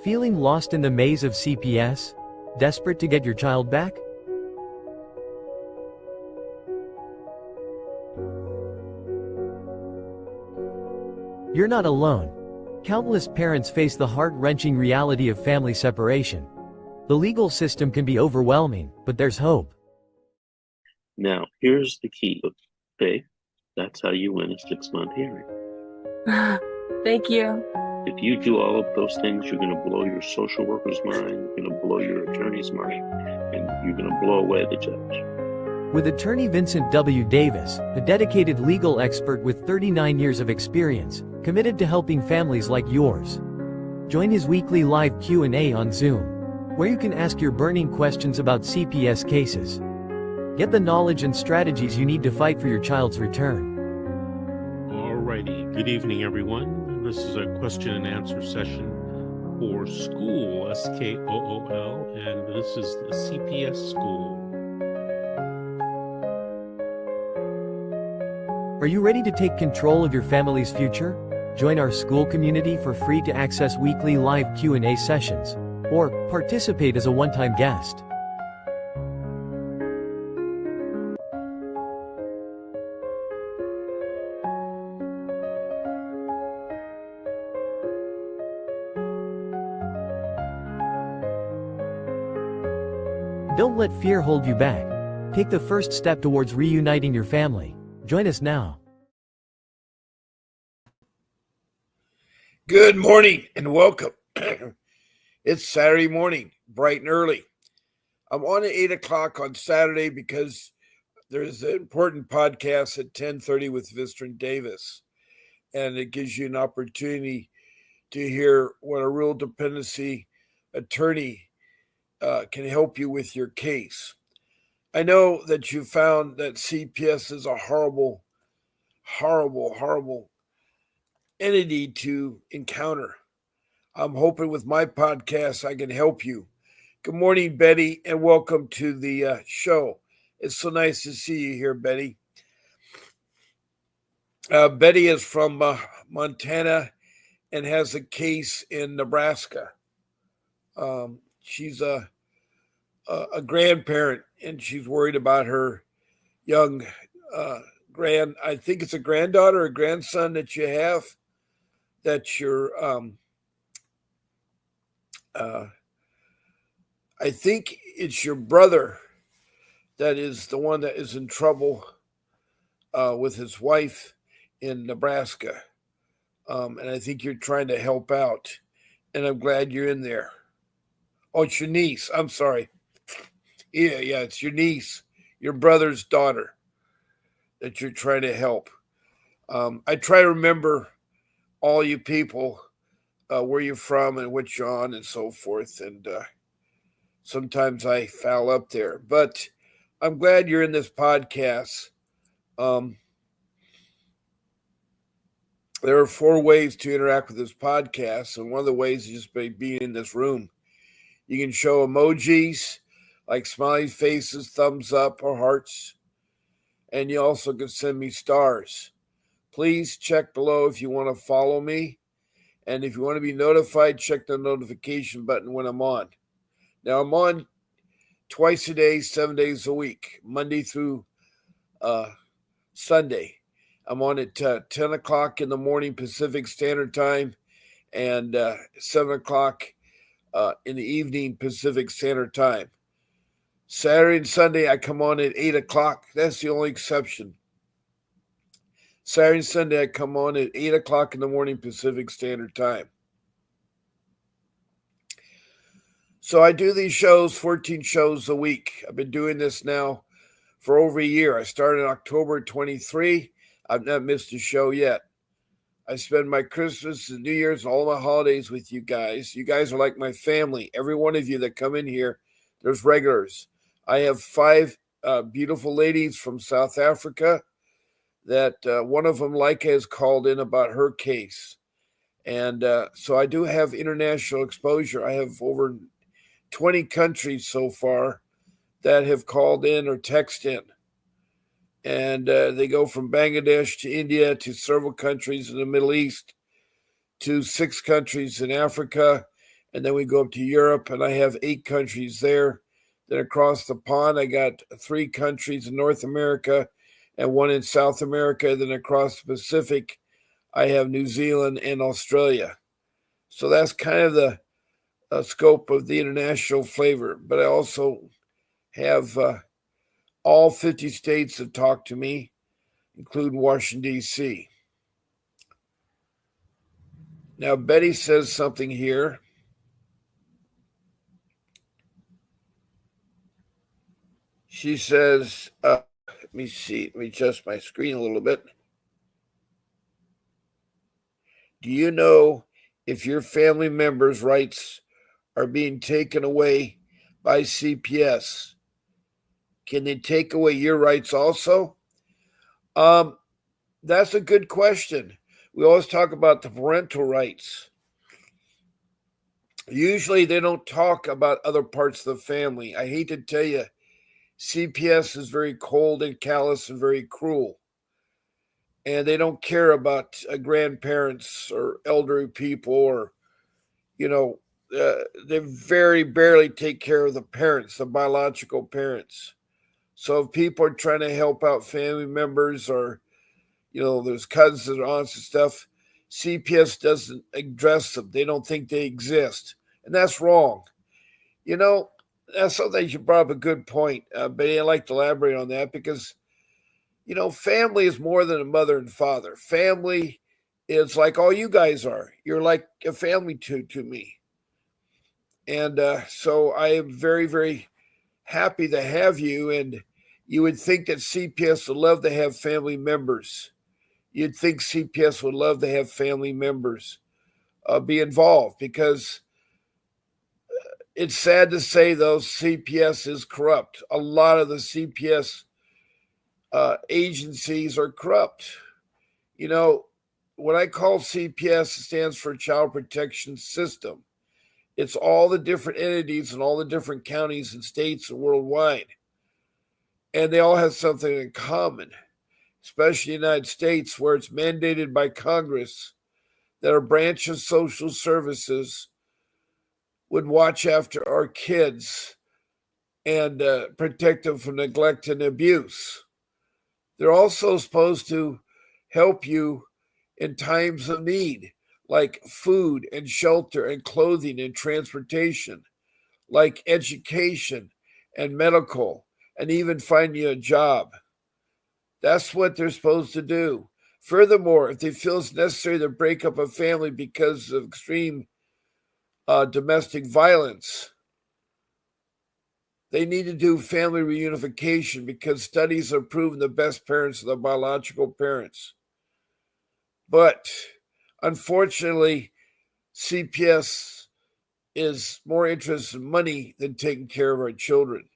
Feeling lost in the maze of CPS? Desperate to get your child back? You're not alone. Countless parents face the heart-wrenching reality of family separation. The legal system can be overwhelming, but there's hope. Now, here's the key. Okay, that's how you win a 6-month hearing. Thank you. If you do all of those things, you're going to blow your social worker's mind, you're going to blow your attorney's mind, and you're going to blow away the judge. With attorney Vincent W. Davis, a dedicated legal expert with 39 years of experience, committed to helping families like yours. Join his weekly live Q&A on Zoom, where you can ask your burning questions about CPS cases. Get the knowledge and strategies you need to fight for your child's return. Alrighty, good evening everyone. This is a question and answer session for school, SKOOL, and this is the CPS school. Are you ready to take control of your family's future? Join our school community for free to access weekly live Q&A sessions, or participate as a one-time guest. Don't let fear hold you back. Take the first step towards reuniting your family. Join us now. Good morning and welcome. It's Saturday morning, bright and early. I'm on at 8 o'clock on Saturday because there's an important podcast at 10:30 with Vincent Davis. And it gives you an opportunity to hear what a real dependency attorney can help you with your case. I know that you found that CPS is a horrible, horrible, horrible entity to encounter. I'm hoping with my podcast I can help you. Good morning, Betty, and welcome to the show. It's so nice to see you here, Betty. Betty is from Montana and has a case in Nebraska. She's a grandparent, and she's worried about her young I think it's a granddaughter or grandson that you have, that you're, I think it's your brother that is the one that is in trouble with his wife in Nebraska. And I think you're trying to help out, and I'm glad you're in there. Oh, it's your niece. I'm sorry. Yeah, it's your niece, your brother's daughter that you're trying to help. I try to remember all you people, where you're from and what you're on and so forth. And sometimes I foul up there. But I'm glad you're in this podcast. There are 4 ways to interact with this podcast. And one of the ways is just by being in this room. You can show emojis like smiley faces, thumbs up, or hearts. And you also can send me stars. Please check below if you want to follow me. And if you want to be notified, check the notification button when I'm on. Now, I'm on twice a day, 7 days a week, Monday through Sunday. I'm on at 10 o'clock in the morning Pacific Standard Time and 7 o'clock in the evening Pacific Standard Time. Saturday and Sunday, I come on at 8 o'clock. That's the only exception. Saturday and Sunday, I come on at 8 o'clock in the morning Pacific Standard Time. So I do these shows, 14 shows a week. I've been doing this now for over a year. I started in October 23. I've not missed a show yet. I spend my Christmas and New Year's and all my holidays with you guys. You guys are like my family. Every one of you that come in here, there's regulars. I have 5 beautiful ladies from South Africa that one of them, Leica, has called in about her case. And so I do have international exposure. I have over 20 countries so far that have called in or texted in. And they go from Bangladesh to India to several countries in the Middle East to 6 countries in Africa And then we go up to Europe, and I have 8 countries there. Then across the pond, I got 3 countries in North America and 1 in South America. Then across the Pacific, I have New Zealand and Australia. So that's kind of the scope of the international flavor. But I also have all 50 states that talk to me, including Washington, D.C. Now, Betty says something here. She says, let me see, let me adjust my screen a little bit. Do you know if your family members' rights are being taken away by CPS? Can they take away your rights also? That's a good question. We always talk about the parental rights. Usually they don't talk about other parts of the family. I hate to tell you, CPS is very cold and callous and very cruel. And they don't care about grandparents or elderly people, or, they very barely take care of the parents, the biological parents. So if people are trying to help out family members, or, there's cousins and aunts and stuff, CPS doesn't address them. They don't think they exist. And that's wrong. That's something you brought up a good point, but I'd like to elaborate on that because, family is more than a mother and father. Family is like all you guys are. You're like a family to me. And so I am very, very happy to have you. And you would think that CPS would love to have family members. You'd think CPS would love to have family members be involved, because it's sad to say, though, CPS is corrupt. A lot of the CPS agencies are corrupt. What I call CPS stands for Child Protection System. It's all the different entities in all the different counties and states and worldwide. And they all have something in common, especially in the United States, where it's mandated by Congress that a branch of social services would watch after our kids and protect them from neglect and abuse. They're also supposed to help you in times of need, like food and shelter and clothing and transportation, like education and medical, and even find you a job. That's what they're supposed to do. Furthermore, if they feel it's necessary to break up a family because of extreme domestic violence, they need to do family reunification, because studies have proven the best parents are the biological parents. But unfortunately, CPS is more interested in money than taking care of our children.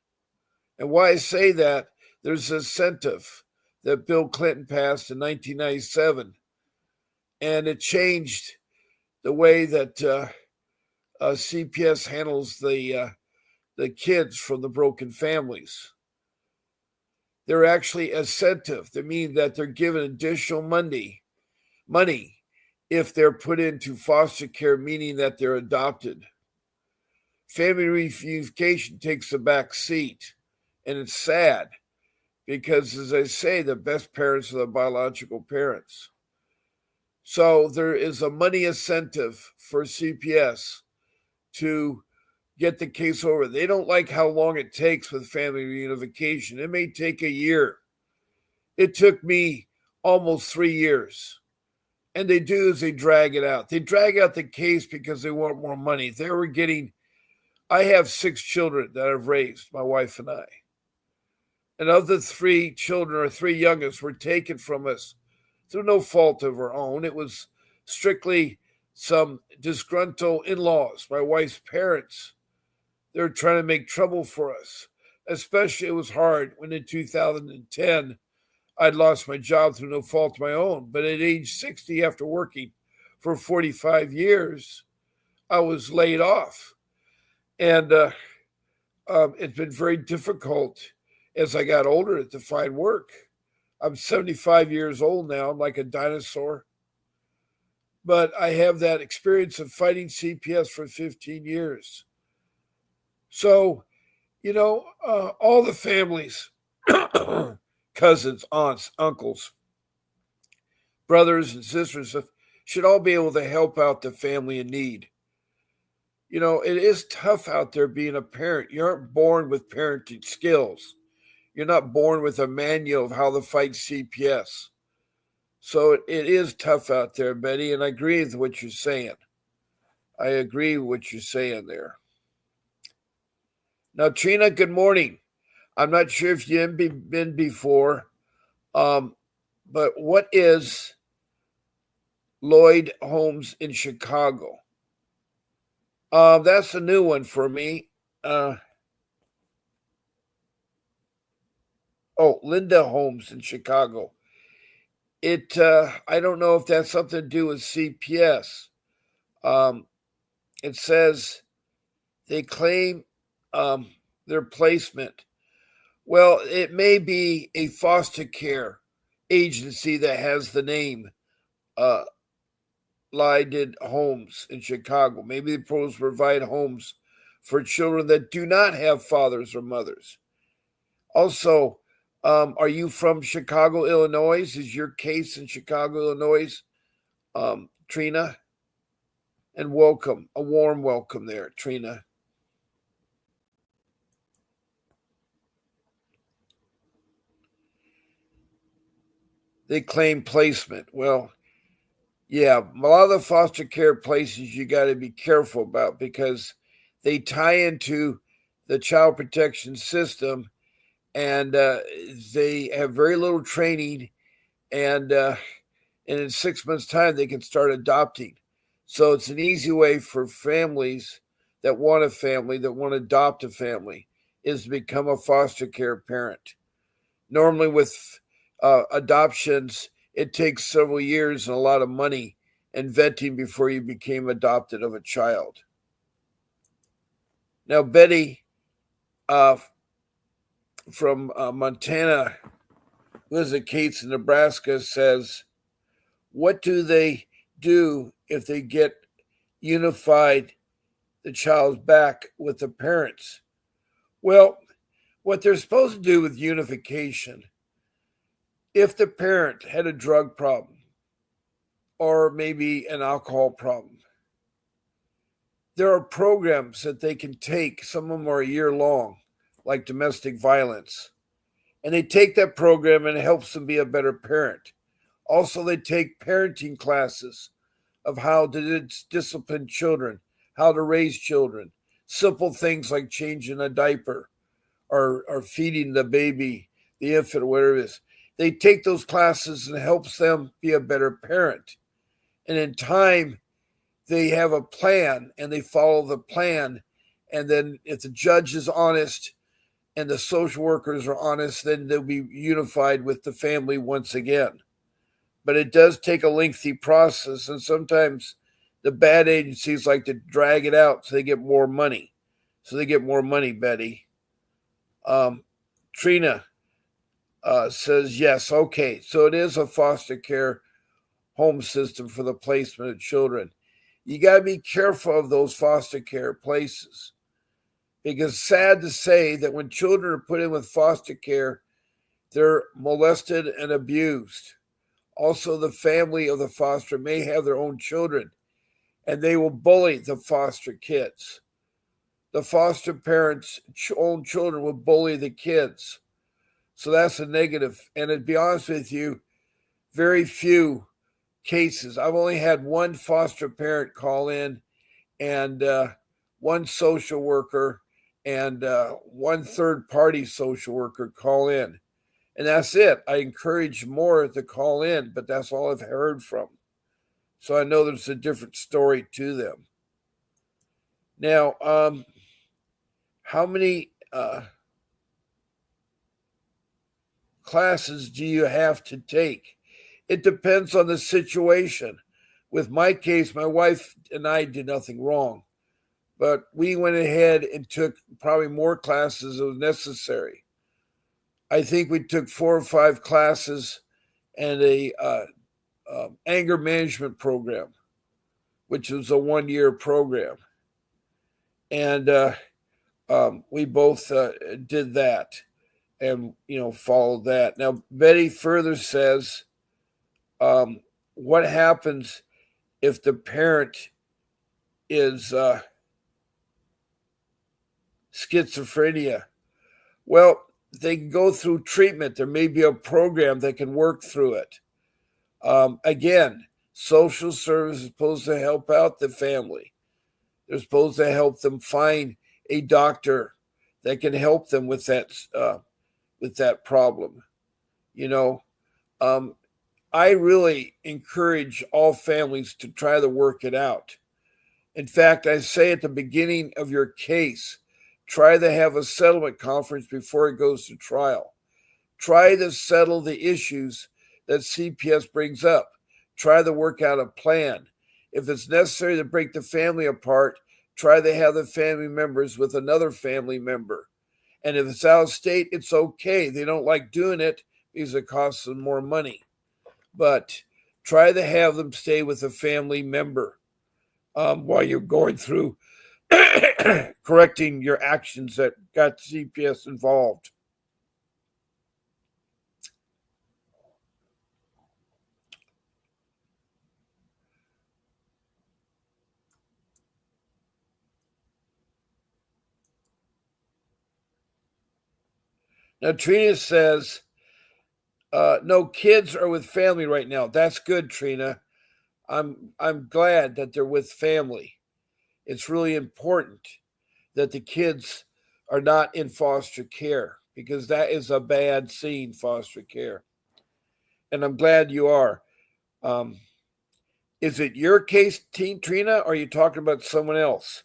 And why I say that, there's an incentive that Bill Clinton passed in 1997, and it changed the way that CPS handles the kids from the broken families. They're actually incentive. That means that they're given additional money if they're put into foster care, meaning that they're adopted. Family reunification takes a back seat, and it's sad because, as I say, the best parents are the biological parents. So there is a money incentive for CPS to get the case over. They don't like how long it takes with family reunification. It may take a year. It took me almost 3 years. And they do is they drag it out. They drag out the case because they want more money. I have 6 children that I've raised, my wife and I. And of the 3 children, our 3 youngest, were taken from us through no fault of our own. It was strictly some disgruntled in-laws, my wife's parents. They were trying to make trouble for us. Especially it was hard when in 2010, I'd lost my job through no fault of my own. But at age 60, after working for 45 years, I was laid off. And it's been very difficult as I got older to find work. I'm 75 years old now. I'm like a dinosaur. but I have that experience of fighting CPS for 15 years. So, all the families, cousins, aunts, uncles, brothers, and sisters should all be able to help out the family in need. It is tough out there being a parent. You aren't born with parenting skills. You're not born with a manual of how to fight CPS. So it is tough out there, Betty, and I agree with what you're saying. I agree with what you're saying there. Now, Trina, good morning. I'm not sure if you've been before, but what is Lloyd Homes in Chicago? That's a new one for me. Linda Homes in Chicago. I don't know if that's something to do with CPS. It says they claim their placement. Well, it may be a foster care agency that has the name Lloyd Homes in Chicago. Maybe they provide homes for children that do not have fathers or mothers. Also, are you from Chicago, Illinois? Is your case in Chicago, Illinois, Trina? And welcome, a warm welcome there, Trina. They claim placement. Well, yeah, a lot of the foster care places you got to be careful about because they tie into the child protection system, and they have very little training, and in 6 months' time they can start adopting. So it's an easy way for families that want a family, that want to adopt a family, is to become a foster care parent. Normally with adoptions, it takes several years and a lot of money and vetting before you became adopted of a child. Now, Betty from Montana, Liz Cates in Nebraska says, what do they do if they get unified the child's back with the parents? Well, what they're supposed to do with unification, if the parent had a drug problem or maybe an alcohol problem, there are programs that they can take. Some of them are a year long, like domestic violence. And they take that program and it helps them be a better parent. Also, they take parenting classes of how to discipline children, how to raise children, simple things like changing a diaper or feeding the baby, the infant, whatever it is. They take those classes and it helps them be a better parent. And in time, they have a plan and they follow the plan. And then if the judge is honest and the social workers are honest, then they'll be unified with the family once again. But it does take a lengthy process, and sometimes the bad agencies like to drag it out so they get more money. Betty. Trina says, yes, okay. So it is a foster care home system for the placement of children. You got to be careful of those foster care places because sad to say that when children are put in with foster care, they're molested and abused. Also, the family of the foster may have their own children, and they will bully the foster kids. The foster parents' own children will bully the kids. So that's a negative. And to be honest with you, very few cases. I've only had one foster parent call in and one social worker and one third-party social worker call in. And that's it. I encourage more to call in, but that's all I've heard from. So I know there's a different story to them. Now, how many classes do you have to take? It depends on the situation. With my case, my wife and I did nothing wrong, but we went ahead and took probably more classes as necessary. I think we took 4 or 5 classes and a anger management program. which was a 1-year program. And we both did that and, followed that. Now, Betty further says, what happens if the parent is schizophrenia? Well, they can go through treatment. There may be a program that can work through it. Again, social service is supposed to help out the family. They're supposed to help them find a doctor that can help them with that problem. I really encourage all families to try to work it out. In fact, I say at the beginning of your case, try to have a settlement conference before it goes to trial. Try to settle the issues that CPS brings up. Try to work out a plan. If it's necessary to break the family apart, try to have the family members with another family member. And if it's out of state, it's okay. They don't like doing it because it costs them more money. But try to have them stay with a family member while you're going through correcting your actions that got CPS involved. Now, Trina says, no, kids are with family right now. That's good, Trina. I'm glad that they're with family. It's really important that the kids are not in foster care because that is a bad scene, foster care. And I'm glad you are. Is it your case, Trina, or are you talking about someone else?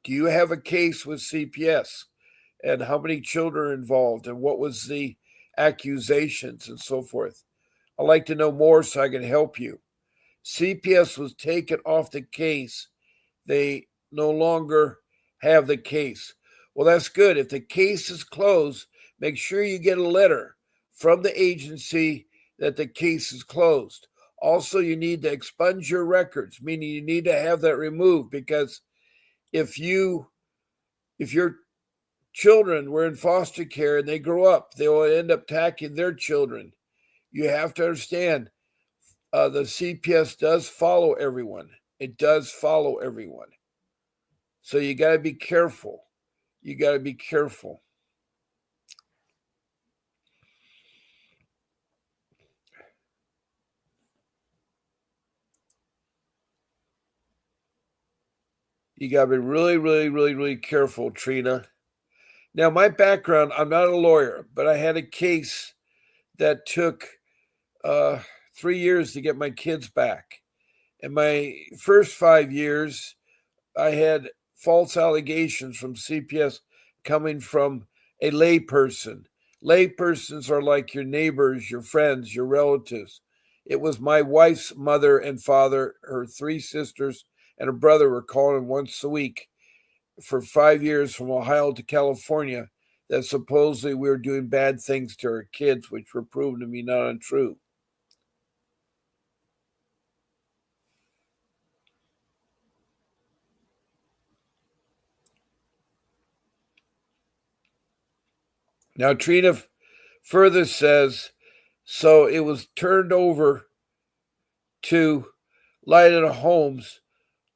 Do you have a case with CPS? And how many children are involved? And what was the accusations and so forth? I'd like to know more so I can help you. CPS was taken off the case. They no longer have the case. Well, that's good. If the case is closed, make sure you get a letter from the agency that the case is closed. Also, you need to expunge your records, meaning you need to have that removed, because if your children were in foster care and they grow up, they will end up attacking their children. You have to understand the CPS does follow everyone. It does follow everyone. So you got to be careful. You got to be careful. You got to be really, really, really, really careful, Trina. Now, my background, I'm not a lawyer, but I had a case that took 3 years to get my kids back. In my first 5 years, I had false allegations from CPS coming from a layperson. Laypersons are like your neighbors, your friends, your relatives. It was my wife's mother and father, her 3 sisters, and her brother were calling once a week for 5 years from Ohio to California that supposedly we were doing bad things to our kids, which were proven to be not untrue. Now, Trina further says, so it was turned over to Lighted Homes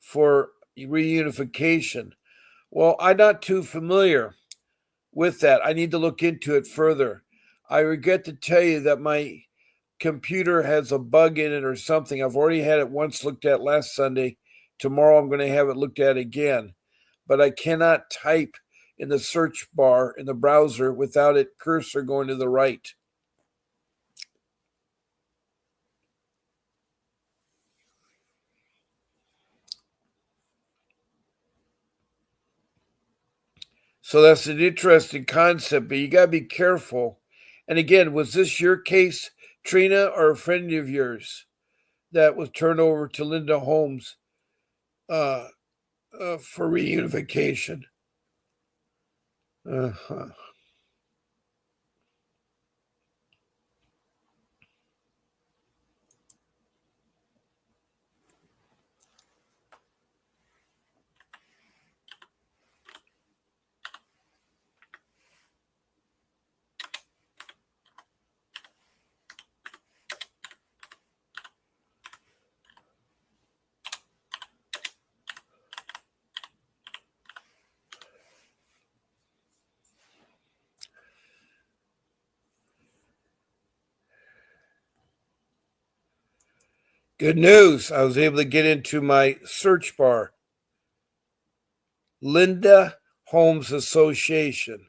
for reunification. Well, I'm not too familiar with that. I need to look into it further. I regret to tell you that my computer has a bug in it or something. I've already had it once looked at last Sunday. Tomorrow I'm going to have it looked at again. But I cannot type in the search bar in the browser without it cursor going to the right. So that's an interesting concept, but you got to be careful. And again, was this your case, Trina, or a friend of yours that was turned over to Linda Holmes for reunification? Uh-huh. Good news. I was able to get into my search bar. Linda Homes Association.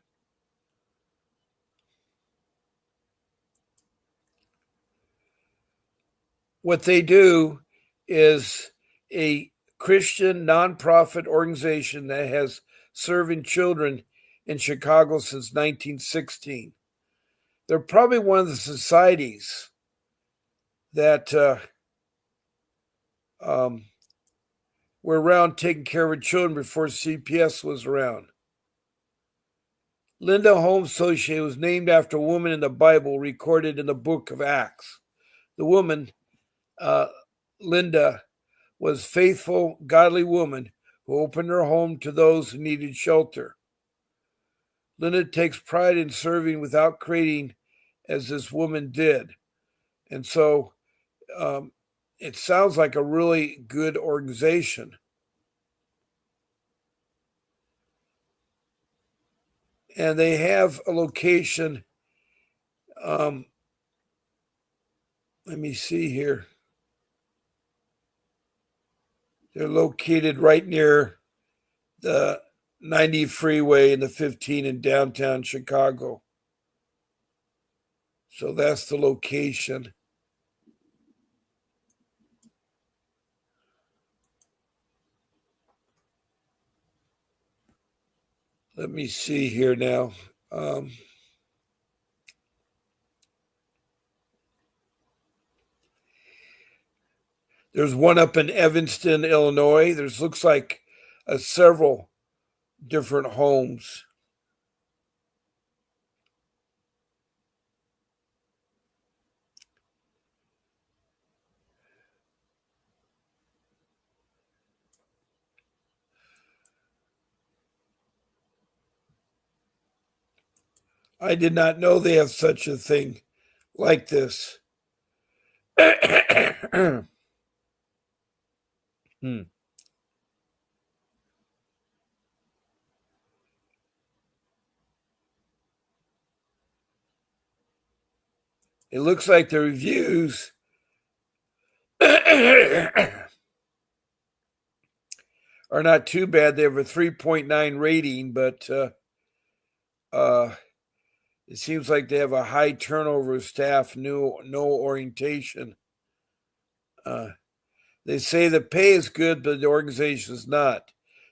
What they do is a Christian nonprofit organization that has serving children in Chicago since 1916. They're probably one of the societies that were around taking care of children before CPS was around. Linda Homes Association was named after a woman in the Bible recorded in the book of Acts. The woman, Linda, was a faithful, godly woman who opened her home to those who needed shelter. Linda takes pride in serving without creating, as this woman did. And so it sounds like a really good organization. And they have a location. Let me see here. They're located right near the 90 freeway and the 15 in downtown Chicago. So that's the location. Let me see here now. There's one up in Evanston, Illinois. There's looks like several different homes. I did not know they have such a thing like this. It looks like the reviews are not too bad. They have a 3.9 rating, but it seems like they have a high turnover of staff, no orientation. They say the pay is good, but the organization is not.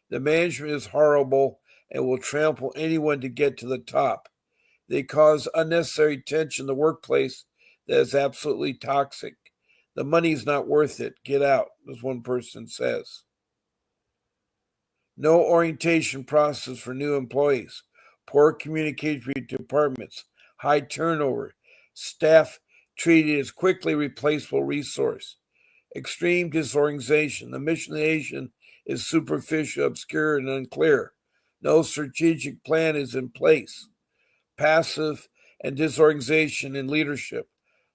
The management is horrible and will trample anyone to get to the top. They cause unnecessary tension in the workplace that is absolutely toxic. The money's not worth it. Get out, as one person says. No orientation process for new employees. Poor communication between departments. High turnover. Staff treated as quickly replaceable resource. Extreme disorganization. The mission of the nation is superficial, obscure, and unclear. No strategic plan is in place. Passive and disorganization in leadership.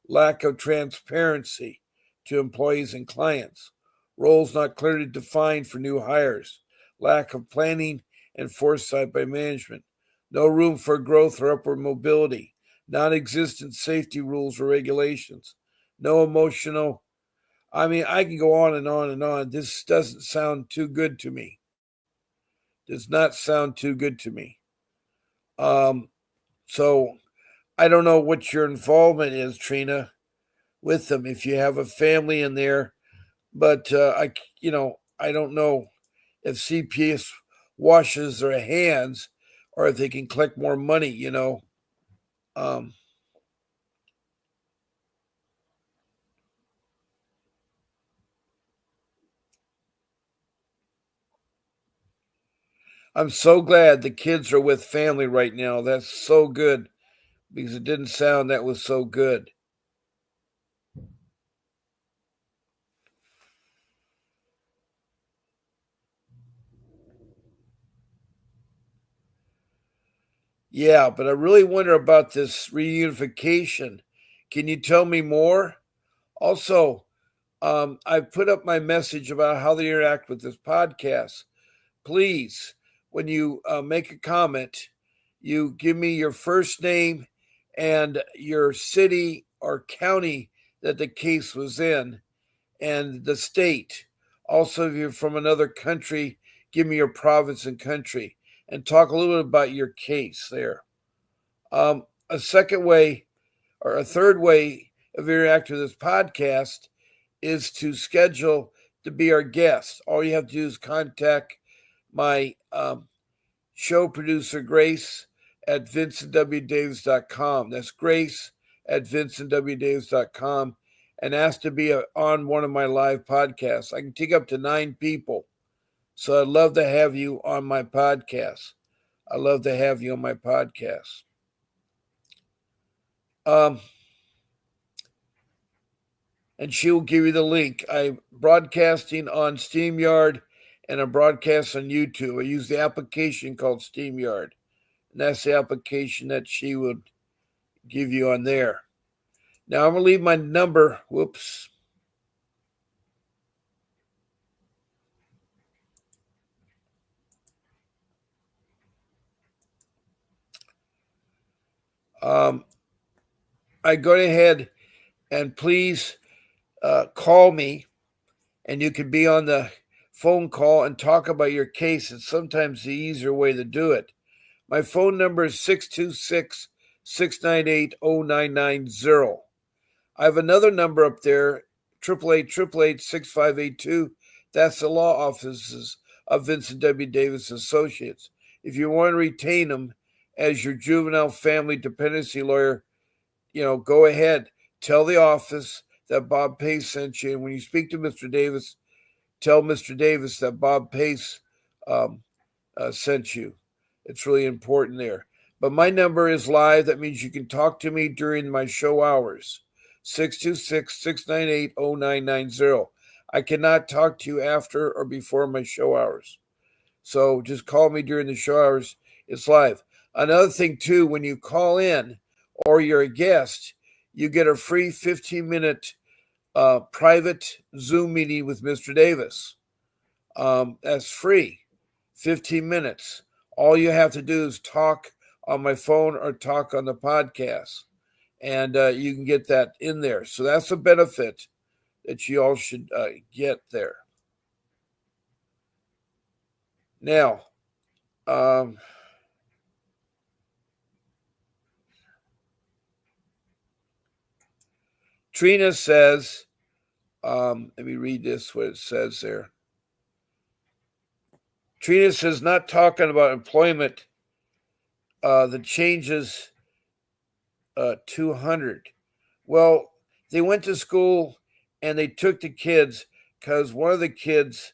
Lack of transparency to employees and clients. Roles not clearly defined for new hires. Lack of planning and foresight by management. No room for growth or upward mobility. Non-existent safety rules or regulations. No emotional. I mean, I can go on and on and on. This doesn't sound too good to me. Does not sound too good to me. So I don't know what your involvement is, Trina, with them. If you have a family in there, but I don't know if CPS washes their hands or if they can collect more money. I'm so glad the kids are with family right now. That's so good because it didn't sound that was so good. Yeah, but I really wonder about this reunification. Can you tell me more? Also, I put up my message about how they interact with this podcast. Please, when you make a comment, you give me your first name and your city or county that the case was in. and the state. Also, if you're from another country, give me your province and country and talk a little bit about your case there. A second way or a third way of interacting with this podcast is to schedule to be our guest. All you have to do is contact my show producer, Grace, at vincentwdavis.com. That's Grace at vincentwdavis.com, and ask to be on one of my live podcasts. I can take up to 9 people. So I'd love to have you on my podcast. I love to have you on my podcast. And she will give you the link. I'm broadcasting on StreamYard and I'm broadcasting on YouTube. I use the application called StreamYard. And that's the application that she would give you on there. Now I'm going to leave my number. Whoops. I go ahead and please call me, and you can be on the phone call and talk about your case. It's sometimes the easier way to do it. My phone number is 626-698-0990. I have another number up there, 888-888-6582. That's the law offices of Vincent W. Davis Associates. If you want to retain them as your juvenile family dependency lawyer, go ahead. Tell the office that Bob Pace sent you. And when you speak to Mr. Davis, tell Mr. Davis that Bob Pace sent you. It's really important there. But my number is live. That means you can talk to me during my show hours. 626-698-0990. I cannot talk to you after or before my show hours. So just call me during the show hours. It's live. Another thing, too, when you call in or you're a guest, you get a free 15-minute private Zoom meeting with Mr. Davis. That's free, 15 minutes. All you have to do is talk on my phone or talk on the podcast, and you can get that in there. So that's a benefit that you all should get there. Now, Trina says, let me read this, what it says there. Trina says, not talking about employment, the changes 200. Well, they went to school and they took the kids because one of the kids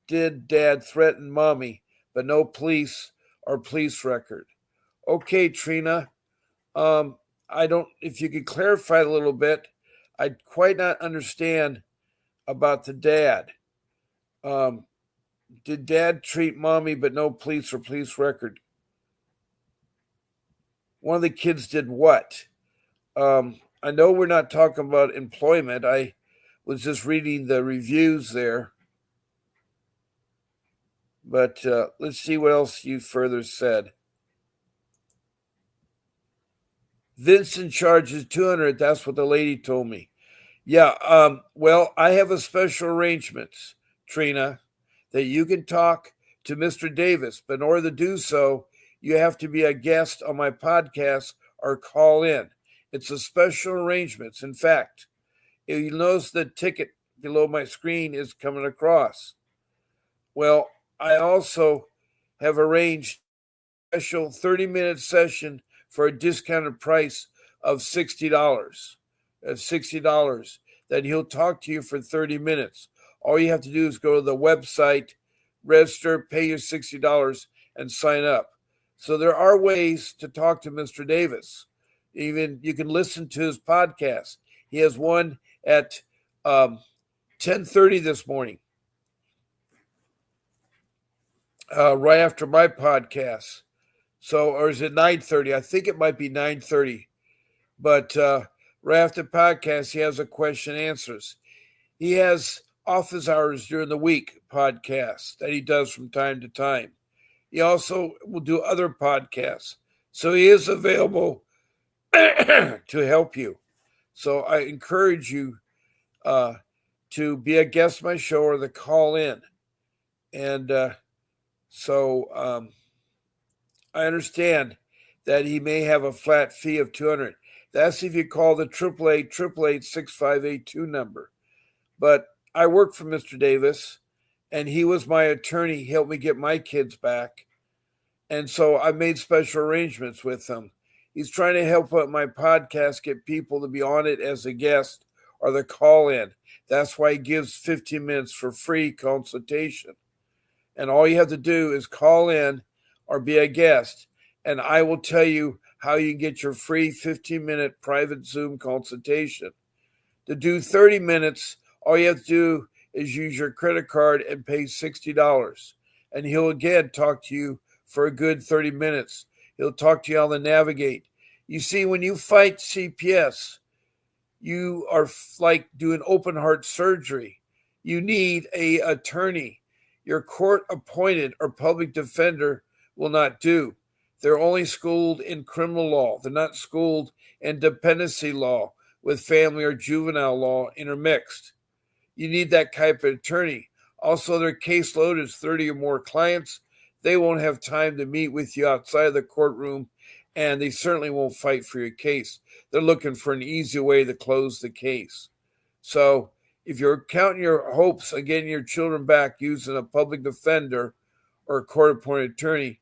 did dad threaten mommy, but no police or police record. Okay, Trina, if you could clarify a little bit, I quite not understand about the dad. Did dad treat mommy but no police or police record? One of the kids did what? I know we're not talking about employment. I was just reading the reviews there. But let's see what else you further said. Vincent charges $200. That's what the lady told me. Yeah, well, I have a special arrangement, Trina, that you can talk to Mr. Davis, but in order to do so, you have to be a guest on my podcast or call in. It's a special arrangement. In fact, you'll notice the ticket below my screen is coming across. Well, I also have arranged a special 30-minute session for a discounted price of $60. That's $60. Then he'll talk to you for 30 minutes. All you have to do is go to the website, register, pay your $60, and sign up. So there are ways to talk to Mr. Davis. Even you can listen to his podcast. He has one at 10:30 this morning, right after my podcast. So, or is it 9:30? I think it might be 9:30. But right after the podcast, he has a question and answers. He has office hours during the week podcasts that he does from time to time. He also will do other podcasts. So he is available to help you. So I encourage you to be a guest on my show or to call in. And so I understand that he may have a flat fee of $200. That's if you call the 888-888-6582 number. But I work for Mr. Davis, and he was my attorney. He helped me get my kids back. And so I made special arrangements with him. He's trying to help out my podcast, get people to be on it as a guest or the call in. That's why he gives 15 minutes for free consultation. And all you have to do is call in or be a guest, and I will tell you how you can get your free 15-minute private Zoom consultation. To do 30 minutes, all you have to do is use your credit card and pay $60. And he'll again talk to you for a good 30 minutes. He'll talk to you how to navigate. You see, when you fight CPS, you are like doing open heart surgery. You need an attorney. Your court appointed or public defender will not do. They're only schooled in criminal law. They're not schooled in dependency law with family or juvenile law intermixed. You need that type of attorney. Also, their caseload is 30 or more clients. They won't have time to meet with you outside of the courtroom, and they certainly won't fight for your case. They're looking for an easy way to close the case. So if you're counting your hopes of getting your children back using a public defender or a court-appointed attorney,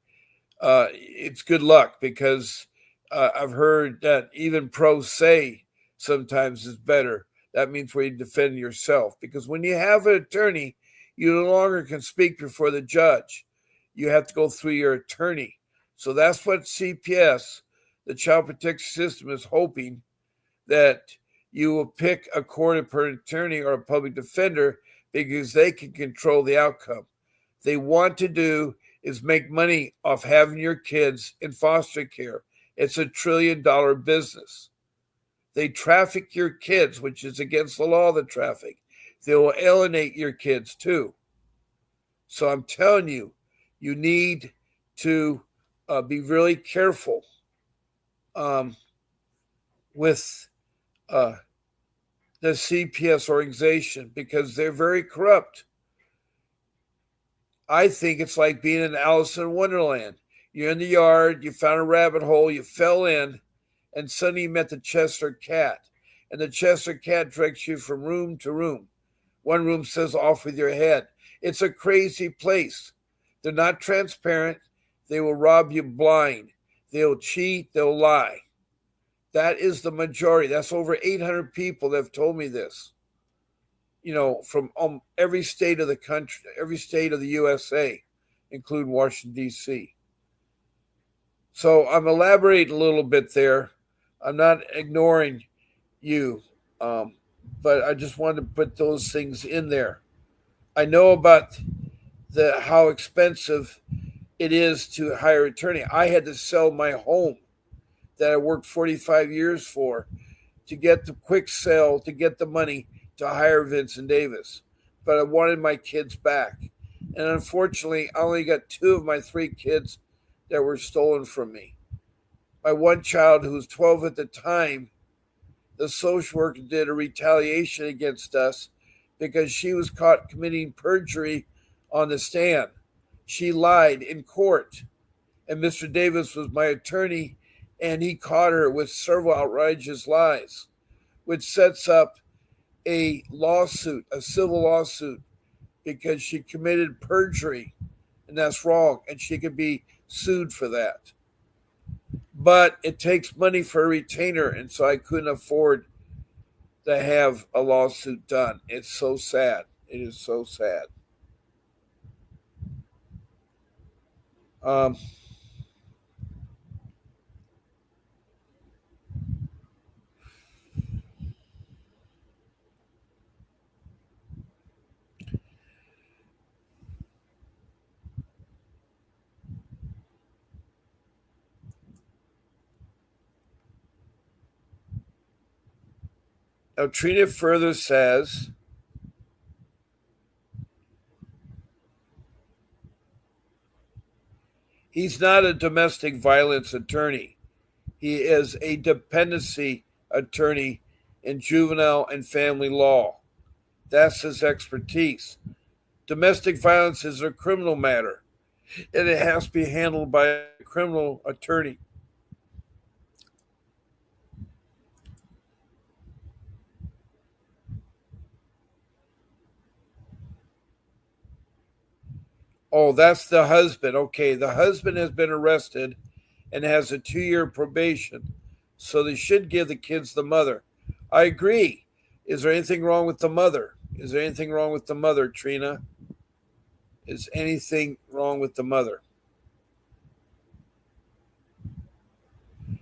it's good luck, because I've heard that even pro se sometimes is better. That means where you defend yourself, because when you have an attorney, you no longer can speak before the judge. You have to go through your attorney. So that's what CPS, the Child Protection System, is hoping, that you will pick a court-appointed attorney or a public defender, because they can control the outcome. They want to do is make money off having your kids in foster care. It's $1 trillion business. They traffic your kids, which is against the law, the traffic. They will alienate your kids too. So I'm telling you, you need to be really careful with the CPS organization, because they're very corrupt. I think it's like being in Alice in Wonderland. You're in the yard, you found a rabbit hole, you fell in, and suddenly you met the Chester Cat. And the Chester Cat directs you from room to room. One room says, off with your head. It's a crazy place. They're not transparent. They will rob you blind. They'll cheat. They'll lie. That is the majority. That's over 800 people that have told me this. You know, from every state of the country, every state of the USA, including Washington, D.C. So I'm elaborating a little bit there. I'm not ignoring you, but I just wanted to put those things in there. I know about how expensive it is to hire an attorney. I had to sell my home that I worked 45 years for to get the quick sale, to get the money to hire Vincent Davis. But I wanted my kids back. And unfortunately, I only got 2 of my 3 kids that were stolen from me. My one child, who was 12 at the time, the social worker did a retaliation against us because she was caught committing perjury on the stand. She lied in court. And Mr. Davis was my attorney, and he caught her with several outrageous lies, which sets up a lawsuit, a civil lawsuit, because she committed perjury, and that's wrong, and she could be sued for that. But it takes money for a retainer, and so I couldn't afford to have a lawsuit done. It's so sad. It is so sad. Now, Trina further says, he's not a domestic violence attorney. He is a dependency attorney in juvenile and family law. That's his expertise. Domestic violence is a criminal matter, and it has to be handled by a criminal attorney. Oh, that's the husband. Okay, the husband has been arrested and has a 2-year probation, so they should give the kids the mother. I agree. Is there anything wrong with the mother? Is there anything wrong with the mother, Trina? Is anything wrong with the mother?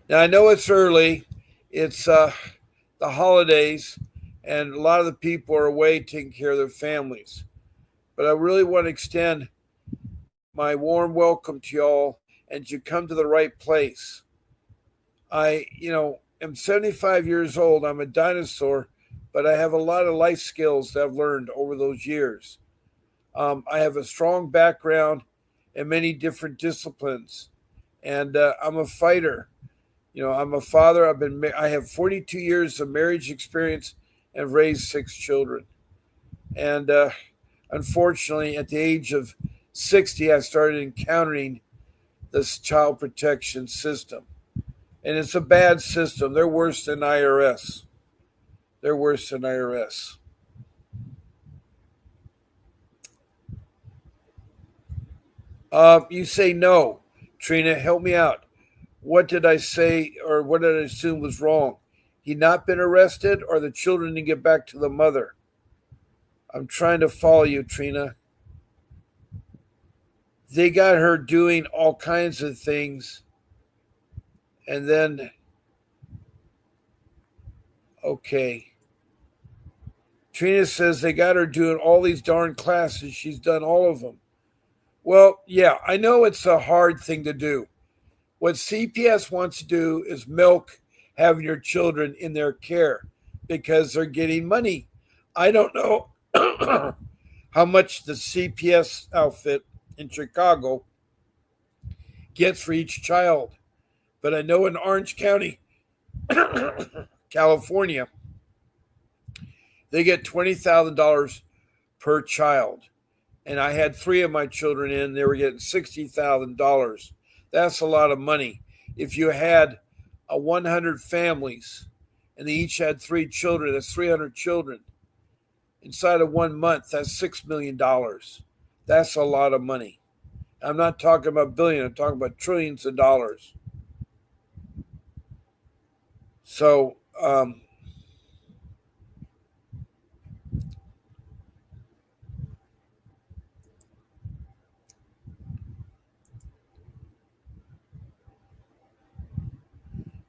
Now, I know it's early. It's the holidays, and a lot of the people are away taking care of their families. But I really want to extend my warm welcome to y'all, and you come to the right place. I am 75 years old. I'm a dinosaur, but I have a lot of life skills that I've learned over those years. I have a strong background in many different disciplines, and I'm a fighter. I'm a father. I have 42 years of marriage experience and raised 6 children. And unfortunately, at the age of 60, I started encountering this child protection system. And it's a bad system. They're worse than IRS. They're worse than IRS. You say no. Trina, help me out. What did I say or what did I assume was wrong? He not been arrested or the children to get back to the mother? I'm trying to follow you, Trina. They got her doing all kinds of things. And then, okay. Trina says they got her doing all these darn classes. She's done all of them. Well, yeah, I know it's a hard thing to do. What CPS wants to do is milk having your children in their care because they're getting money. I don't know how much the CPS outfit in Chicago gets for each child, but I know in Orange County, California, they get $20,000 per child. And I had 3 of my children in, they were getting $60,000. That's a lot of money. If you had 100 families and they each had 3 children, that's 300 children. Inside of 1 month, that's $6 million. That's a lot of money. I'm not talking about billion, I'm talking about trillions of dollars. So,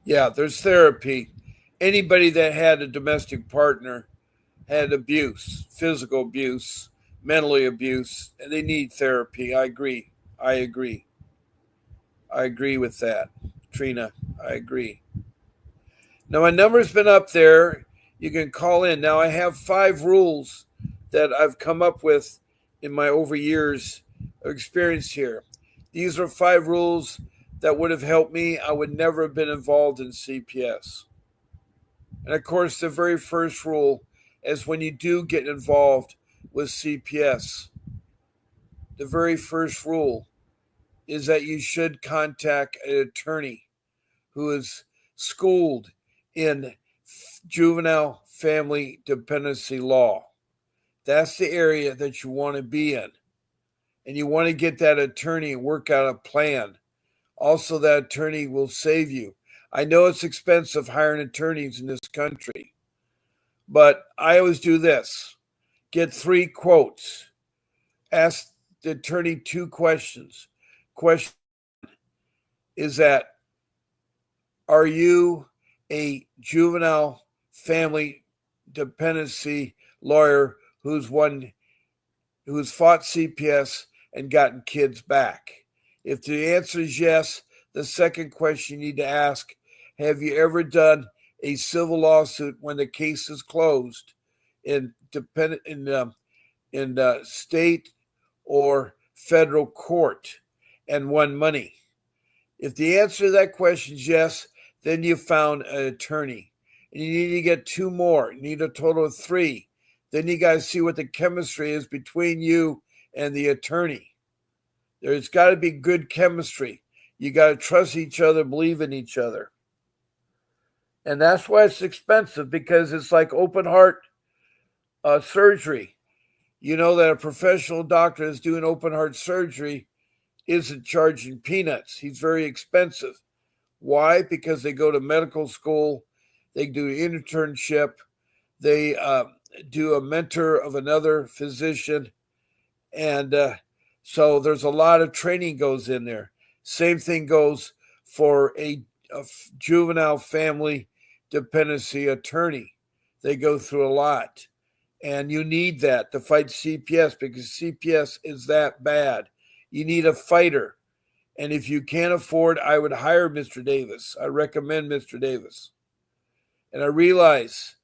yeah, there's therapy. Anybody that had a domestic partner had abuse, physical abuse, mentally abuse, and they need therapy. I agree. I agree with that. Trina, I agree. Now, my number's been up there. You can call in. Now, I have 5 rules that I've come up with in my over years of experience here. These are 5 rules that would have helped me. I would never have been involved in CPS. And of course, the very first rule is when you do get involved with CPS, the very first rule is that you should contact an attorney who is schooled in juvenile family dependency law. That's the area that you want to be in. And you want to get that attorney and work out a plan. Also, that attorney will save you. I know it's expensive hiring attorneys in this country, but I always do this. Get 3 quotes. Ask the attorney 2 questions. Question is that, are you a juvenile family dependency lawyer who's fought CPS and gotten kids back? If the answer is yes, the second question you need to ask, have you ever done a civil lawsuit when the case is closed in state or federal court and won money? If the answer to that question is yes, then you found an attorney. And you need to get 2 more. You need a total of 3. then you got to see what the chemistry is between you and the attorney. There's got to be good chemistry. You got to trust each other, believe in each other. And that's why it's expensive, because it's like open heart surgery. You know that a professional doctor that's doing open heart surgery isn't charging peanuts. He's very expensive. Why? Because they go to medical school, they do an internship, they do a mentor of another physician, and so there's a lot of training goes in there. Same thing goes for a juvenile family dependency attorney. They go through a lot. And you need that to fight CPS, because CPS is that bad. You need a fighter. And if you can't afford, I would hire Mr. Davis. I recommend Mr. Davis. And I realize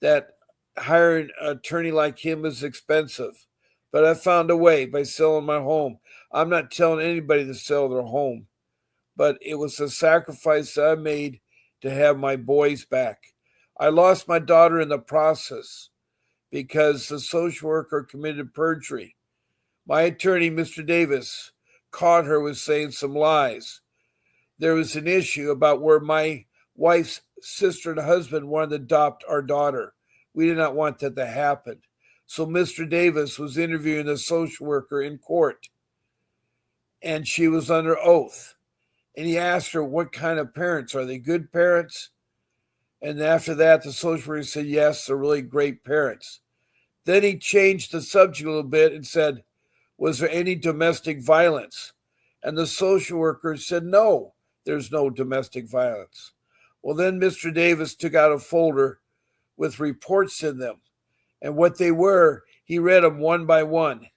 that hiring an attorney like him is expensive. But I found a way by selling my home. I'm not telling anybody to sell their home. But it was a sacrifice I made to have my boys back. I lost my daughter in the process because the social worker committed perjury. My attorney, Mr. Davis, caught her with saying some lies. There was an issue about where my wife's sister and husband wanted to adopt our daughter. We did not want that to happen. So Mr. Davis was interviewing the social worker in court, and she was under oath. And he asked her, what kind of parents? Are they good parents? And after that, the social worker said, yes, they're really great parents. Then he changed the subject a little bit and said, was there any domestic violence? And the social worker said, no, there's no domestic violence. Well, then Mr. Davis took out a folder with reports in them. And what they were, he read them one by one.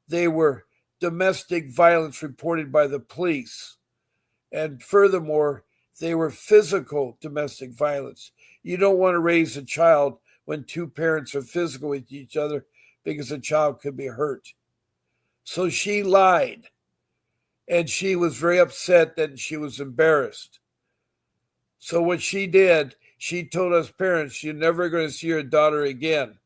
They were domestic violence reported by the police. And furthermore, they were physical domestic violence. You don't want to raise a child when two parents are physical with each other, because a child could be hurt. So she lied, and she was very upset that she was embarrassed. So what she did, she told us parents she's never going to see her daughter again.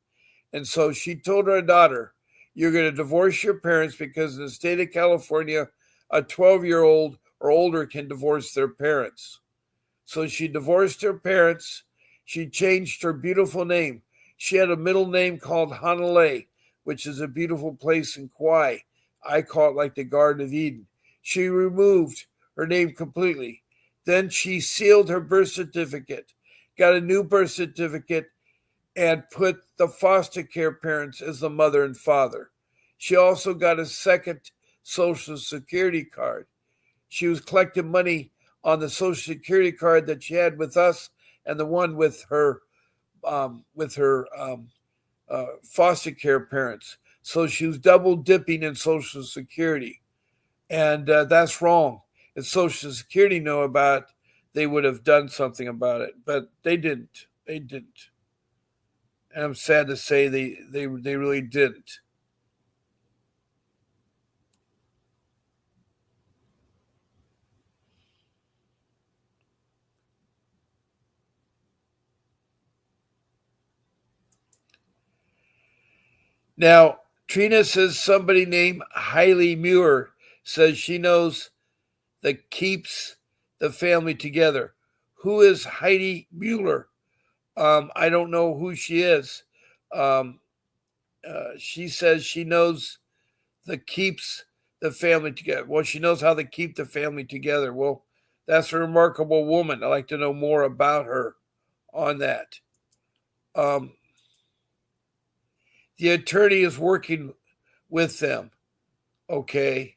And so she told her daughter, you're going to divorce your parents, because in the state of California, a 12-year-old or older can divorce their parents. So she divorced her parents. She changed her beautiful name. She had a middle name called Hanalei, which is a beautiful place in Kauai. I call it like the Garden of Eden. She removed her name completely. Then she sealed her birth certificate, got a new birth certificate, and put the foster care parents as the mother and father. She also got a second Social Security card. She was collecting money on the Social Security card that she had with us and the one with her foster care parents. So she was double dipping in Social Security. And that's wrong. If Social Security know about it, they would have done something about it. But they didn't. They didn't. And I'm sad to say they really didn't. Now, Trina says somebody named Hailey Muir says she knows that keeps the family together. Who is Heidi Mueller? I don't know who she is. She says she knows that keeps the family together. Well, she knows how to keep the family together. Well, that's a remarkable woman. I'd like to know more about her on that. The attorney is working with them. Okay.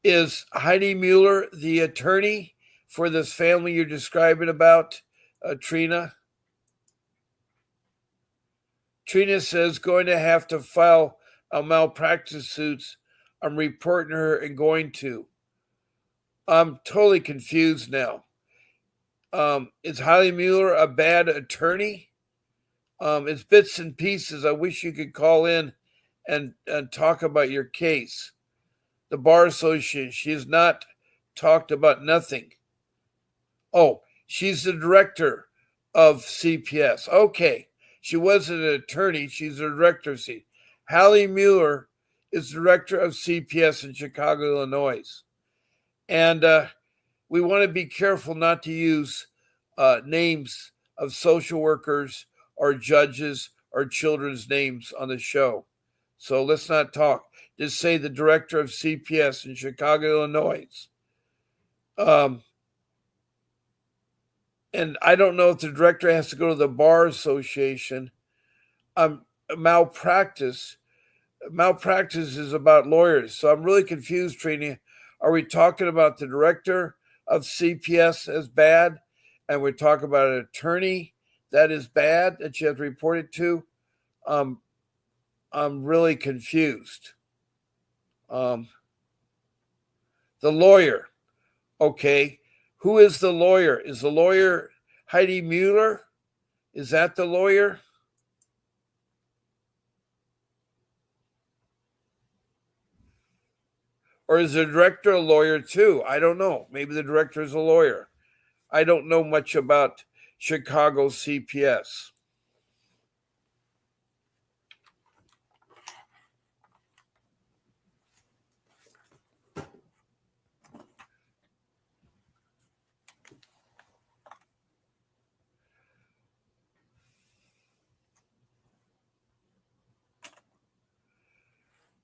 Is Heidi Mueller the attorney for this family you're describing about, Trina? Trina says, going to have to file a malpractice suits. I'm reporting her and going to. I'm totally confused now. Is Heidi Mueller a bad attorney? It's bits and pieces. I wish you could call in and talk about your case. The Bar Association, she has not talked about nothing. Oh, she's the director of CPS. Okay. She wasn't an attorney. She's a director of CPS. Hallie Mueller is director of CPS in Chicago, Illinois. And we want to be careful not to use names of social workers or judges or children's names on the show. So let's not talk. Just say the director of CPS in Chicago, Illinois. And I don't know if the director has to go to the bar association. Malpractice is about lawyers. So I'm really confused, Trini. Are we talking about the director of CPS as bad, and we're talking about an attorney that is bad that you have to report it to? I'm really confused. The lawyer. Okay. Who is the lawyer? Is the lawyer Heidi Mueller? Is that the lawyer? Or is the director a lawyer too? I don't know. Maybe the director is a lawyer. I don't know much about Chicago CPS.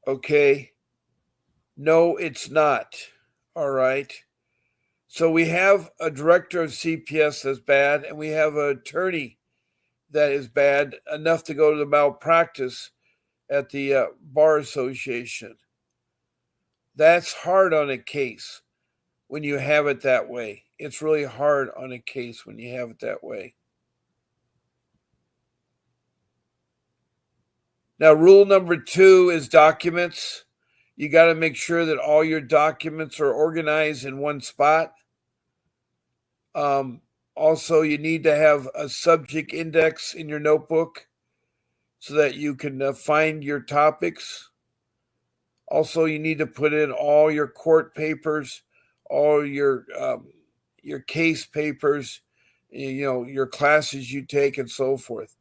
Okay. No, it's not. All right. So we have a director of CPS that's bad, and we have an attorney that is bad enough to go to the malpractice at the bar association. That's hard on a case when you have it that way. It's really hard on a case when you have it that way. Now, rule number 2 is documents. You got to make sure that all your documents are organized in one spot. Also, you need to have a subject index in your notebook so that you can find your topics. Also, you need to put in all your court papers, all your case papers, your classes you take, and so forth.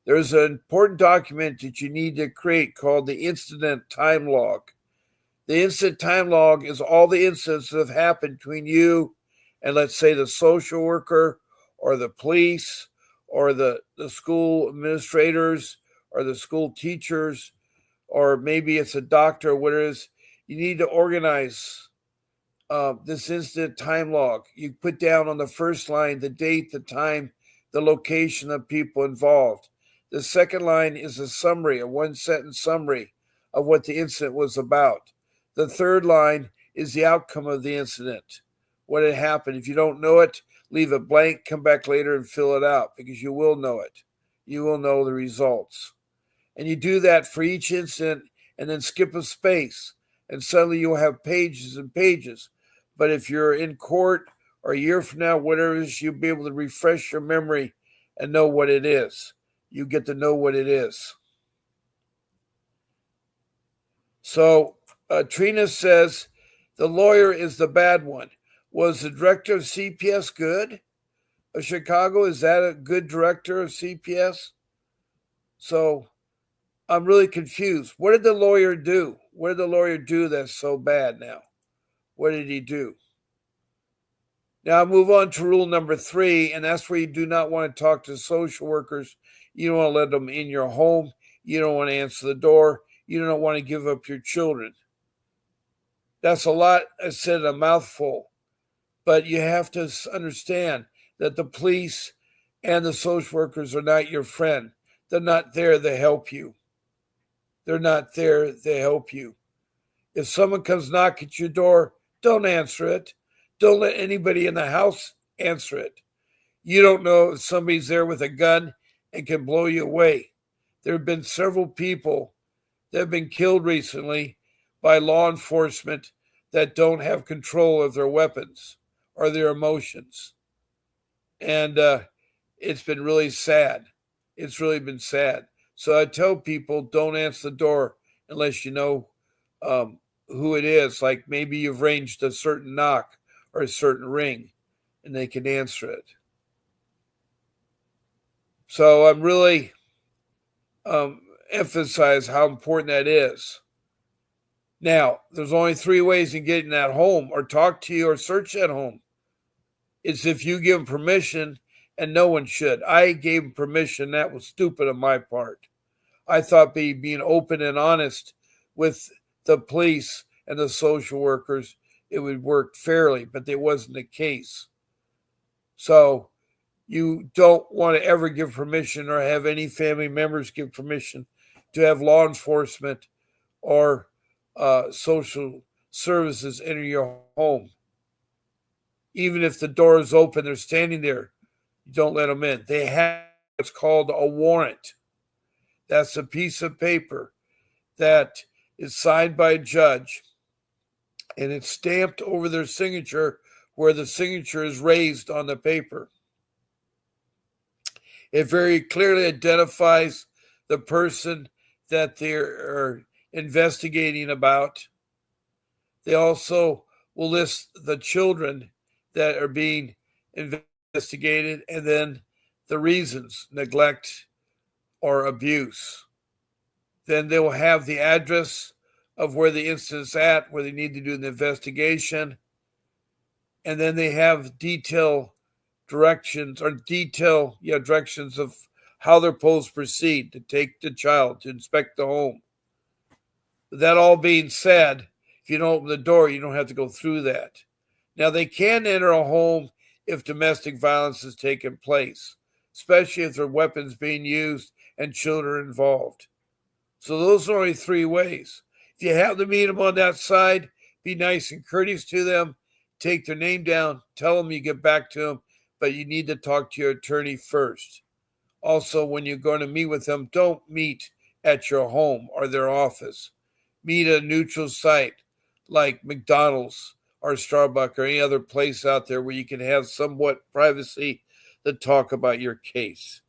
There's an important document that you need to create called the incident time log. The incident time log is all the incidents that have happened between you and, let's say, the social worker or the police or the school administrators or the school teachers, or maybe it's a doctor or whatever it is. You need to organize this incident time log. You put down on the first line the date, the time, the location of people involved. The second line is a summary, a one-sentence summary of what the incident was about. The third line is the outcome of the incident, what had happened. If you don't know it, leave it blank, come back later and fill it out, because you will know it. You will know the results. And you do that for each incident and then skip a space, and suddenly you'll have pages and pages. But if you're in court or a year from now, whatever it is, you'll be able to refresh your memory and know what it is. You get to know what it is. So Trina says the lawyer is the bad one. Was the director of CPS good? Of Chicago, is that a good director of CPS? So I'm really confused. What did the lawyer do? What did the lawyer do that's so bad now? What did he do? Now I'll move on to rule number 3, and that's where you do not want to talk to social workers. You don't want to let them in your home. You don't want to answer the door. You don't want to give up your children. That's a lot. I said a mouthful. But you have to understand that the police and the social workers are not your friend. They're not there to help you. They're not there to help you. If someone comes knock at your door, don't answer it. Don't let anybody in the house answer it. You don't know if somebody's there with a gun and can blow you away. There have been several people that have been killed recently by law enforcement that don't have control of their weapons or their emotions. And it's been really sad. It's really been sad. So I tell people, don't answer the door unless you know who it is. Like maybe you've arranged a certain knock or a certain ring, and they can answer it. So I'm really emphasize how important that is. Now, there's only 3 ways in getting that home, or talk to you or search that home. It's if you give them permission, and no one should. I gave them permission. That was stupid on my part. I thought being open and honest with the police and the social workers, it would work fairly, but it wasn't the case. So you don't want to ever give permission or have any family members give permission to have law enforcement or social services enter your home. Even if the door is open, they're standing there, you don't let them in. They have what's called a warrant. That's a piece of paper that is signed by a judge, and it's stamped over their signature where the signature is raised on the paper. It very clearly identifies the person that they're investigating about. They also will list the children that are being investigated, and then the reasons: neglect or abuse. Then they will have the address of where the incident's at, where they need to do the investigation. And then they have directions of how they're supposed to proceed to take the child to inspect the home. That all being said, if you don't open the door, you don't have to go through that. Now, they can enter a home if domestic violence has taken place, especially if there are weapons being used and children involved. So those are only 3 ways. If you have to meet them on that side, be nice and courteous to them, take their name down, tell them you get back to them, but you need to talk to your attorney first. Also, when you're going to meet with them, don't meet at your home or their office. Meet at a neutral site like McDonald's or Starbucks or any other place out there where you can have somewhat privacy to talk about your case.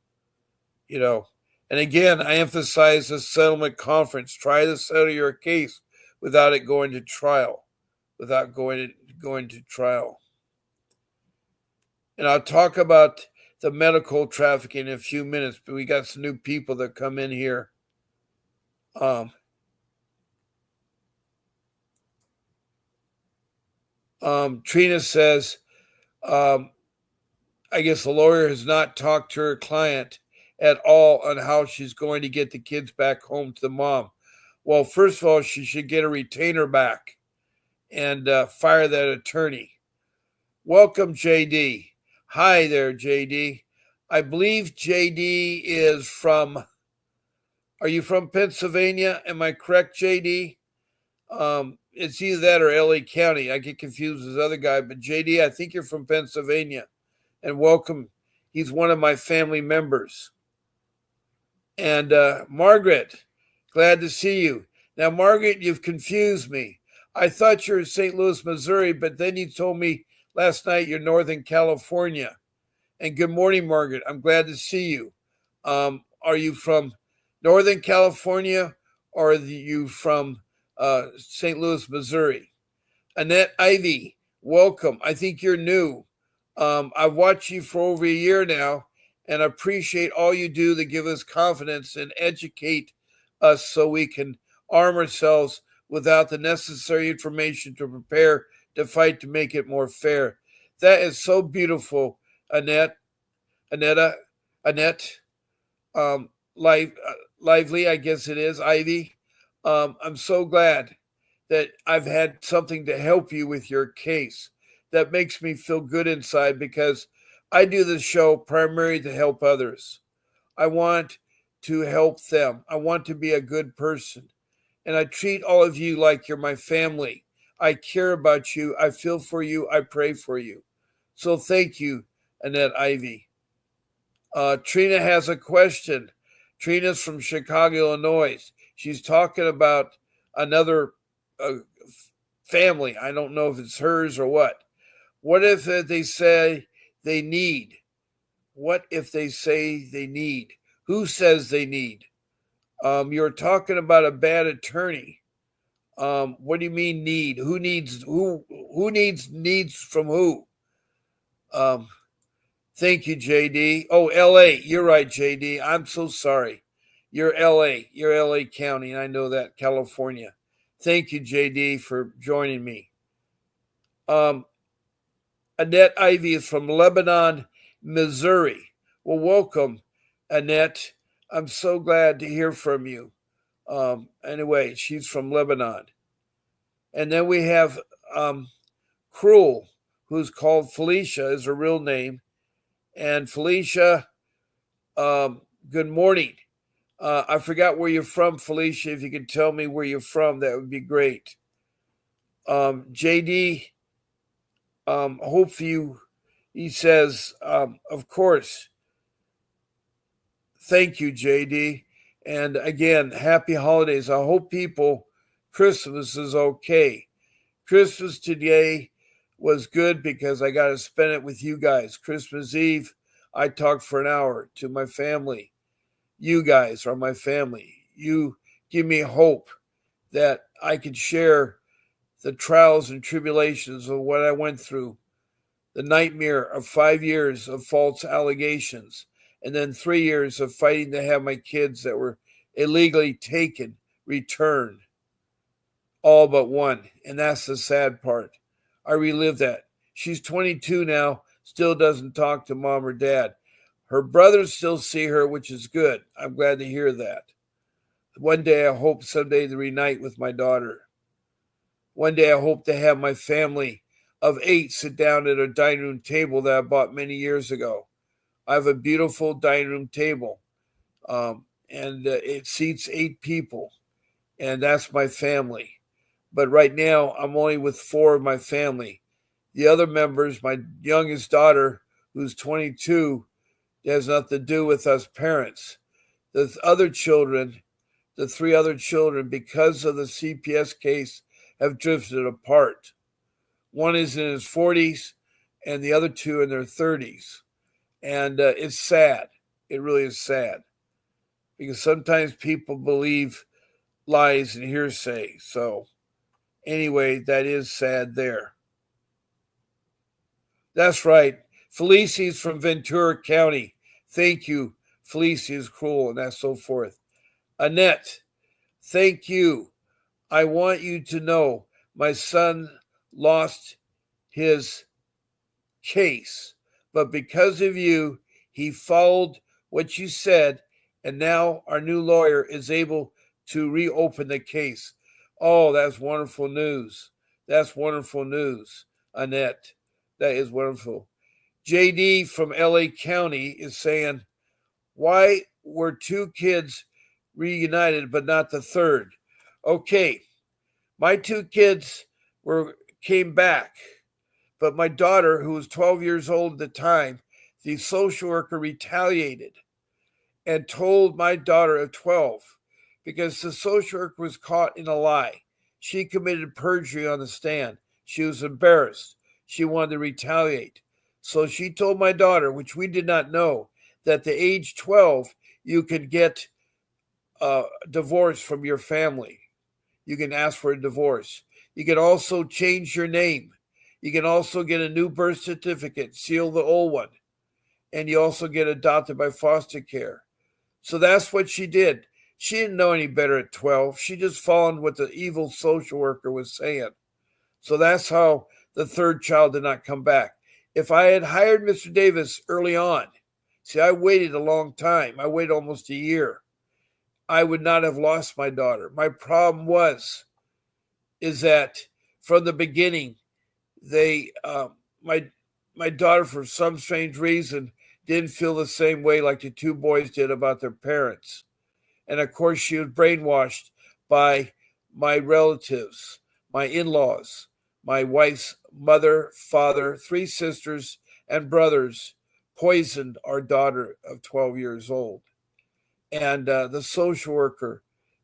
And again, I emphasize the settlement conference. Try to settle your case without it going to trial, without going to trial. And I'll talk about the medical trafficking in a few minutes, but we got some new people that come in here. Trina says, I guess the lawyer has not talked to her client at all on how she's going to get the kids back home to the mom. Well, first of all, she should get a retainer back and fire that attorney. Welcome, JD. Hi there, JD. I believe JD is from, are you from Pennsylvania? Am I correct, JD? It's either that or LA County. I get confused with this other guy, but JD, I think you're from Pennsylvania. And welcome. He's one of my family members. And Margaret, glad to see you. Now, Margaret, you've confused me. I thought you were in St. Louis, Missouri, but then you told me last night you're Northern California. And good morning, Margaret. I'm glad to see you. Are you from Northern California or are you from St. Louis, Missouri? Annette Ivy, welcome. I think you're new. I've watched you for over a year now, and I appreciate all you do to give us confidence and educate us so we can arm ourselves without the necessary information to prepare to fight to make it more fair. That is so beautiful, Annette, Lively, I guess it is, Ivy. I'm so glad that I've had something to help you with your case. That makes me feel good inside because I do this show primarily to help others. I want to help them. I want to be a good person. And I treat all of you like you're my family. I care about you. I feel for you. I pray for you. So thank you, Annette Ivy. Trina has a question. Trina's from Chicago, Illinois. She's talking about another family. I don't know if it's hers or what. What if they say they need? What if they say they need? Who says they need? You're talking about a bad attorney. What do you mean need? Who needs needs from who? Thank you, JD. Oh, LA. You're right, JD. I'm so sorry. You're LA County, and I know that, California. Thank you, JD, for joining me. Annette Ivy is from Lebanon, Missouri. Well, welcome, Annette. I'm so glad to hear from you. Anyway, she's from Lebanon. And then we have Cruel, who's called Felicia, is her real name. And Felicia, good morning. I forgot where you're from, Felicia. If you could tell me where you're from, that would be great. JD, hope you, he says, of course. Thank you, JD. And again, happy holidays. I hope Christmas is okay. Christmas today was good because I got to spend it with you guys. Christmas Eve, I talked for an hour to my family. You guys are my family. You give me hope that I can share the trials and tribulations of what I went through, the nightmare of 5 years of false allegations, and then 3 years of fighting to have my kids that were illegally taken returned, all but one. And that's the sad part. I relived that. She's 22 now, still doesn't talk to mom or dad. Her brothers still see her, which is good. I'm glad to hear that. One day I hope someday to reunite with my daughter. One day I hope to have my family of 8 sit down at a dining room table that I bought many years ago. I have a beautiful dining room table, and it seats 8 people, and that's my family. But right now, I'm only with 4 of my family. The other members, my youngest daughter, who's 22, has nothing to do with us parents. The other children, the 3 other children, because of the CPS case, have drifted apart. One is in his 40s, and the other 2 in their 30s. And it's sad. It really is sad. Because sometimes people believe lies and hearsay. So anyway, that is sad there. That's right. Felicia's from Ventura County. Thank you. Felicia is cruel, and that's so forth. Annette, thank you. I want you to know my son lost his case, but because of you, he followed what you said, and now our new lawyer is able to reopen the case. Oh, that's wonderful news. That's wonderful news, Annette. That is wonderful. JD from LA County is saying, why were 2 kids reunited but not the third? Okay, my 2 kids came back, but my daughter, who was 12 years old at the time, the social worker retaliated and told my daughter of 12, because the social worker was caught in a lie. She committed perjury on the stand. She was embarrassed. She wanted to retaliate. So she told my daughter, which we did not know, that at the age 12, you could get a divorce from your family. You can ask for a divorce. You can also change your name. You can also get a new birth certificate, seal the old one. And you also get adopted by foster care. So that's what she did. She didn't know any better at 12. She just followed what the evil social worker was saying. So that's how the third child did not come back. If I had hired Mr. Davis early on, see, I waited a long time. I waited almost a year. I would not have lost my daughter. My problem is that from the beginning, my daughter, for some strange reason, didn't feel the same way like the 2 boys did about their parents. And of course, she was brainwashed by my relatives, my in-laws, my wife's mother, father, 3 sisters, and brothers poisoned our daughter of 12 years old. And the social worker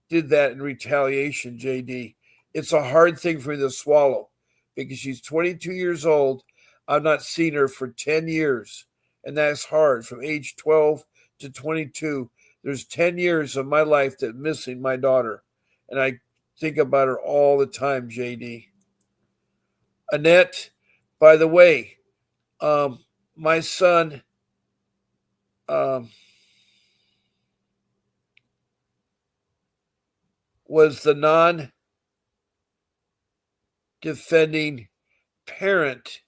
did that in retaliation, JD. It's a hard thing for me to swallow because she's 22 years old. I've not seen her for 10 years. And that's hard. From age 12 to 22, there's 10 years of my life that's missing my daughter. And I think about her all the time, JD. Annette, by the way, my son, was the non-defending parent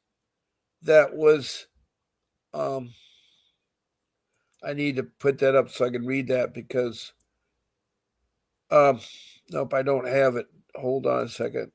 that was, I need to put that up so I can read that because, nope, I don't have it. Hold on a second.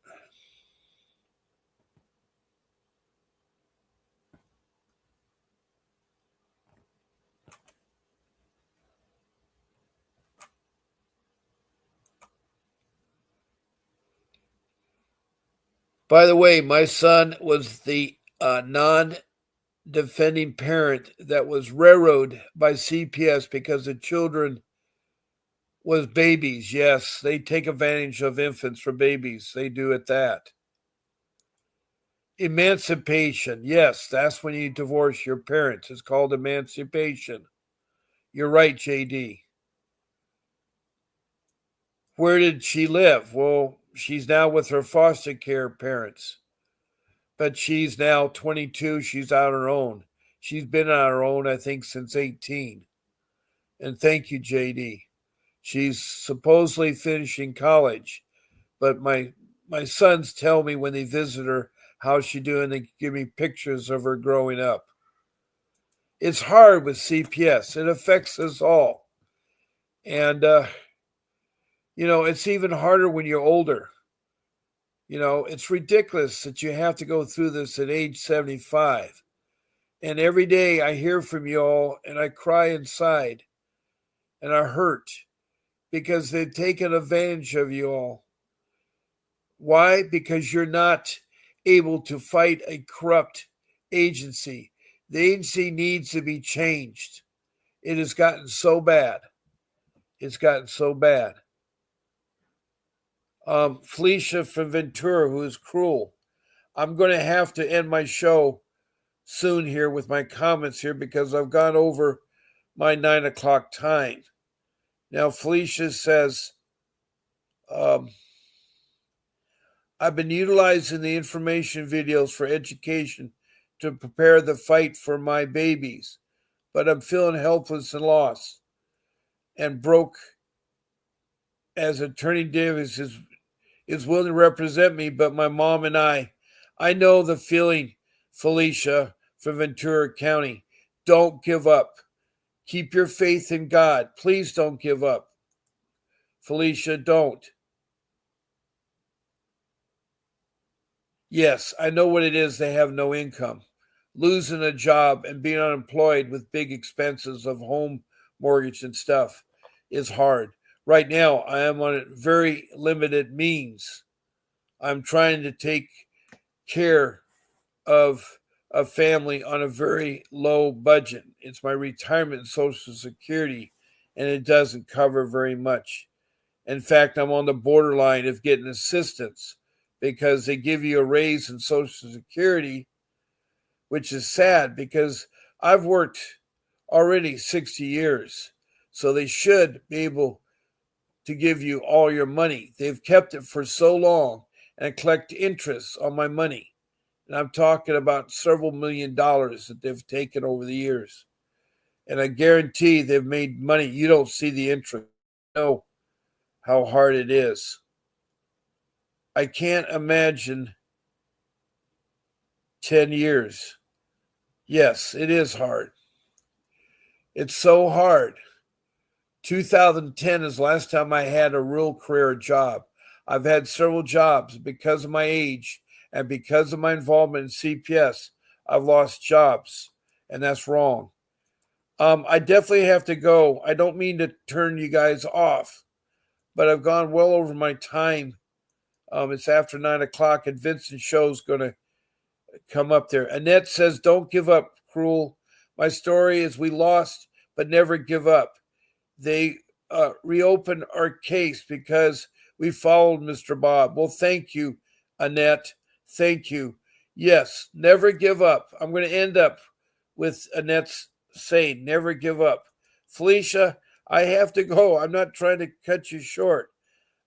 By the way, my son was the non-defending parent that was railroaded by CPS because the children was babies. Yes, they take advantage of infants for babies. They do it that. Emancipation. Yes, that's when you divorce your parents. It's called emancipation. You're right, JD. Where did she live? Well, she's now with her foster care parents. But she's now 22. She's on her own. She's been on her own, I think, since 18. And thank you, JD. She's supposedly finishing college. But my sons tell me when they visit her how's she doing. They give me pictures of her growing up. It's hard with CPS. It affects us all. And, it's even harder when you're older. It's ridiculous that you have to go through this at age 75. And every day I hear from you all and I cry inside and I hurt because they've taken advantage of you all. Why? Because you're not able to fight a corrupt agency. The agency needs to be changed. It has gotten so bad. It's gotten so bad. Felicia from Ventura, who is cruel. I'm going to have to end my show soon here with my comments here because I've gone over my 9 o'clock time. Now, Felicia says, I've been utilizing the information videos for education to prepare the fight for my babies, but I'm feeling helpless and lost and broke as Attorney Davis is willing to represent me, but my mom and I know the feeling, Felicia from Ventura County. Don't give up. Keep your faith in God. Please don't give up. Felicia, don't. Yes, I know what it is. They have no income. Losing a job and being unemployed with big expenses of home mortgage and stuff is hard. Right now, I am on very limited means. I'm trying to take care of a family on a very low budget. It's my retirement and Social Security, and it doesn't cover very much. In fact, I'm on the borderline of getting assistance because they give you a raise in Social Security, which is sad because I've worked already 60 years. So they should be able to give you all your money. They've kept it for so long and collect interest on my money. And I'm talking about several $1 million that they've taken over the years. And I guarantee they've made money. You don't see the interest. You know how hard it is. I can't imagine 10 years. Yes, it is hard. It's so hard. 2010 is the last time I had a real career job. I've had several jobs because of my age and because of my involvement in CPS. I've lost jobs, and that's wrong. I definitely have to go. I don't mean to turn you guys off, but I've gone well over my time. It's after 9 o'clock, and Vincent's show's going to come up there. Annette says, don't give up, cruel. My story is we lost, but never give up. They reopened our case because we followed Mr. Bob. Well, thank you, Annette. Thank you. Yes, never give up. I'm going to end up with Annette's saying, never give up. Felicia, I have to go. I'm not trying to cut you short.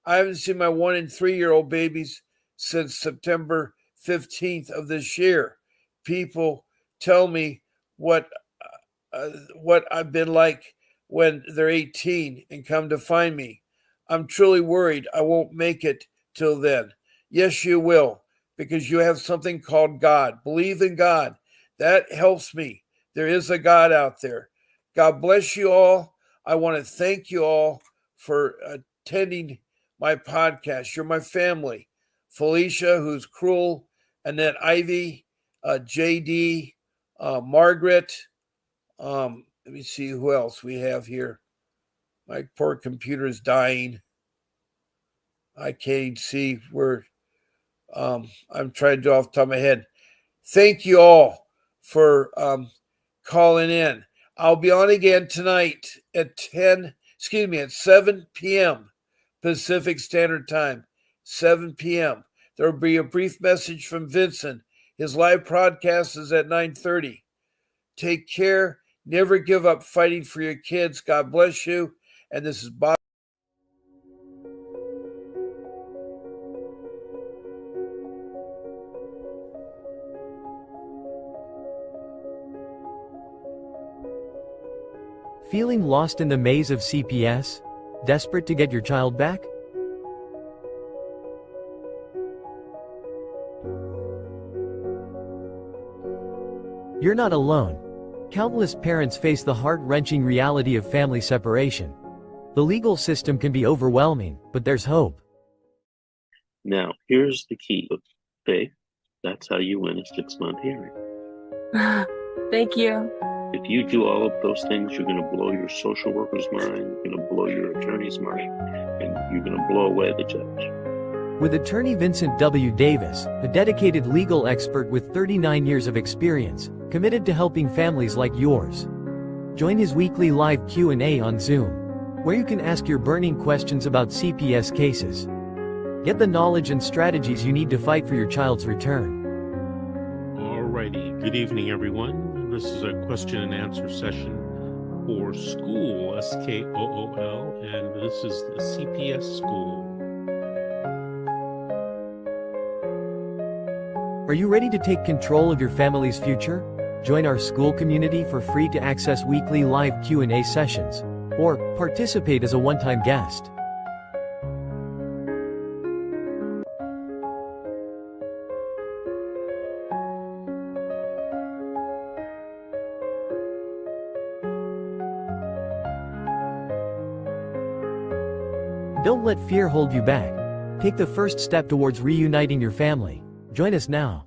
I haven't seen my 1 and 3-year-old babies since September 15th of this year. People tell me what I've been like when they're 18 and come to find me. I'm truly worried I won't make it till then. Yes, you will, because you have something called God. Believe in God. That helps me. There is a God out there. God bless you all. I want to thank you all for attending my podcast. You're my family. Felicia, who's cruel, Annette Ivy, JD, Margaret. Let me see who else we have here. My poor computer is dying. I can't see where I'm trying to do off the top of my head. Thank you all for calling in. I'll be on again tonight at 7 p.m. Pacific Standard Time, 7 p.m. There will be a brief message from Vincent. His live broadcast is at 9:30. Take care. Never give up fighting for your kids. God bless you. And this is Bob. Feeling lost in the maze of CPS? Desperate to get your child back? You're not alone. Countless parents face the heart-wrenching reality of family separation. The legal system can be overwhelming, but there's hope. Now, here's the key. Okay, that's how you win a 6-month hearing. Thank you. If you do all of those things, you're going to blow your social worker's mind, you're going to blow your attorney's mind, and you're going to blow away the judge. With attorney Vincent W. Davis, a dedicated legal expert with 39 years of experience, committed to helping families like yours. Join his weekly live Q&A on Zoom, where you can ask your burning questions about CPS cases. Get the knowledge and strategies you need to fight for your child's return. Alrighty, good evening everyone. This is a question and answer session for school, SKOOL, and this is the CPS school. Are you ready to take control of your family's future? Join our school community for free to access weekly live Q&A sessions, or participate as a one-time guest. Don't let fear hold you back. Take the first step towards reuniting your family. Join us now.